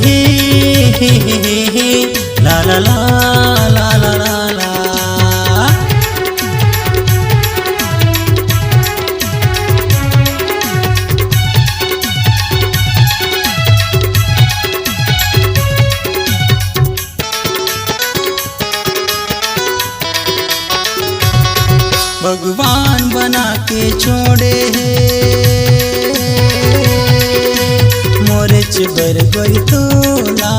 हे ला ला ला ला ला ला ला। भगवान बना के छोड़े है मोरे चिबर गोरी तोला,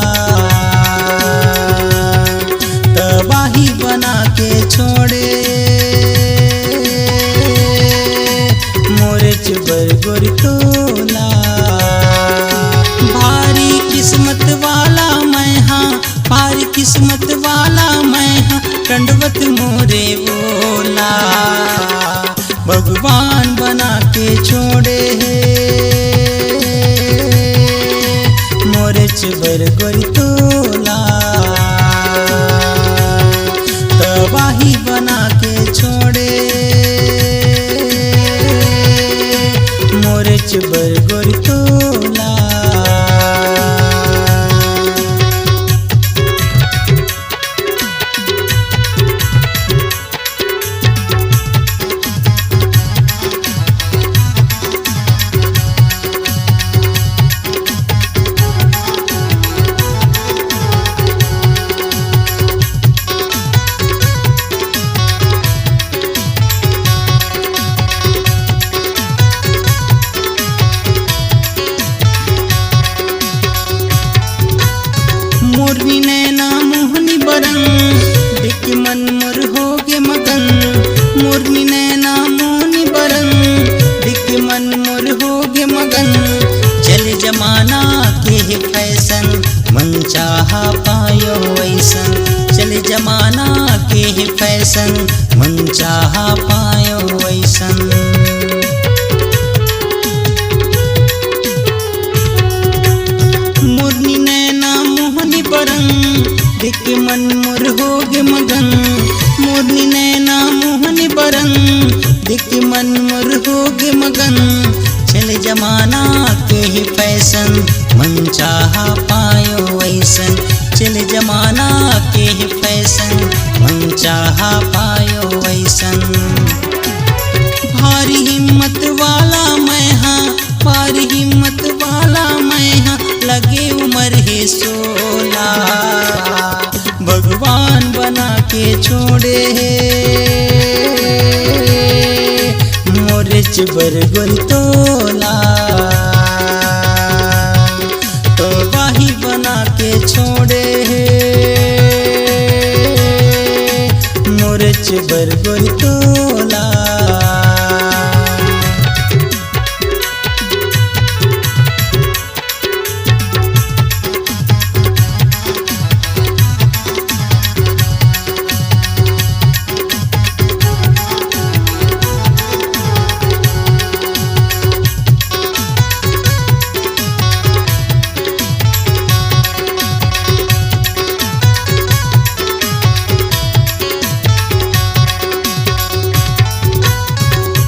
तबाही बना के छोड़े मोरे चिबर गोरी तोला। भारी किस्मत वाला मैं हाँ, भारी किस्मत वाला मैं हाँ, दंडवत मोरे बोला। भगवान बना के छोड़े है मोरे चिबर गोरी तोला, तबाही बना के छोड़े मोरे चिबर गोरी तोला। मोरनी नैना मोहनी बरन देख मन मोर होगे मगन। मोरनी नैना मोहनी बरन देख मन मोर होगे मगन। चले जमाना के है फैशन मन चाहा पायो वैसन। चले जमाना के है फैशन मन चाहा पायो वैसन। मोरनी नैना मोहनी बरन देख मन मोर होगे मगन। मोरनी नैना मोहनी बरन देख मन मोर होगे मगन। चले जमाना के ही फैशन मन चाहा पायो वैसन। चले जमाना के ही फैशन मन चाहा पायो वैसन। भारी हिम्मत वाला मैं हाँ, भारी हिम्मत वाला मैं हाँ, लगे उम्र है 16। भगवान बना के छोड़े है मोरे चिबर गोरी तोला, तबाही बना के छोड़े है मोरे चिबर गोरी तोला।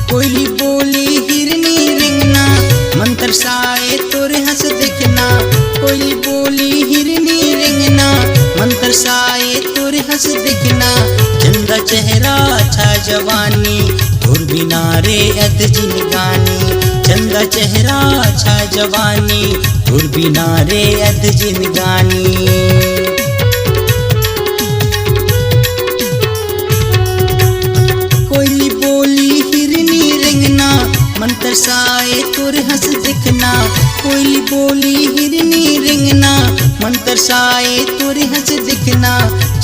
कोयली बोली हिरनी रिंगना मन तरसाए तोरे हंस देखना। कोयली बोली हिरनी रिंगना मन तरसाए तोरे हंस देखना। चंदा चेहरा छा जवानी धुर बिना रे अध जिनगानी। चंदा चेहरा छा जवानी धुर बिना रे अध जिनगानी। कोयली बोली हिरनी रिंगना मन तरसाए तोरे हंस दिखना। कोयली बोली हिरनी रिंगना मन तरसाए तोरे हंस दिखना।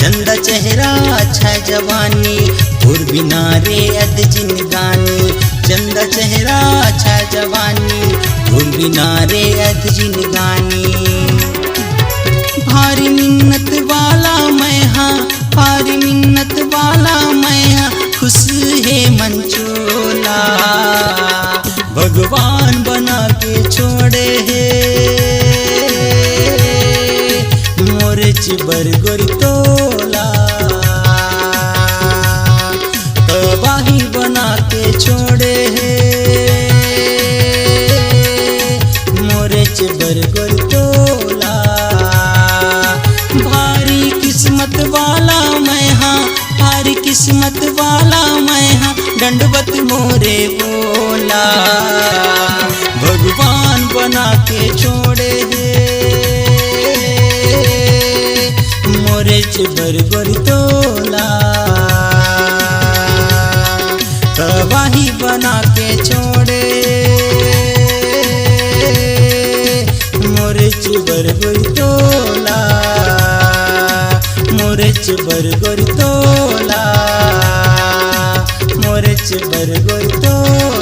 चंदा चेहरा अच्छा जवानी धुर बिना रे अध जिनगानी। चंदा चेहरा अच्छा जवानी धुर बिना रे अध जिनगानी। भारी मिन्नत वाला मैं हाँ, भारी मिन्नत वाला मैं हाँ, खुश है मंचोला। भगवान बना के छोड़े है मोरे चिबर गोरी तोला, तबाही बना के छोड़े है मोरे चिबर गोरी तोला। दंडवत मोरे बोला, भगवान बना के छोड़े मोरे चिबर गोर तोला, तबाही बना के छोड़े मोरे चिबर गोर तोला, मोरे चिबर गोर तोला, मोरे चिबर गोर तोला।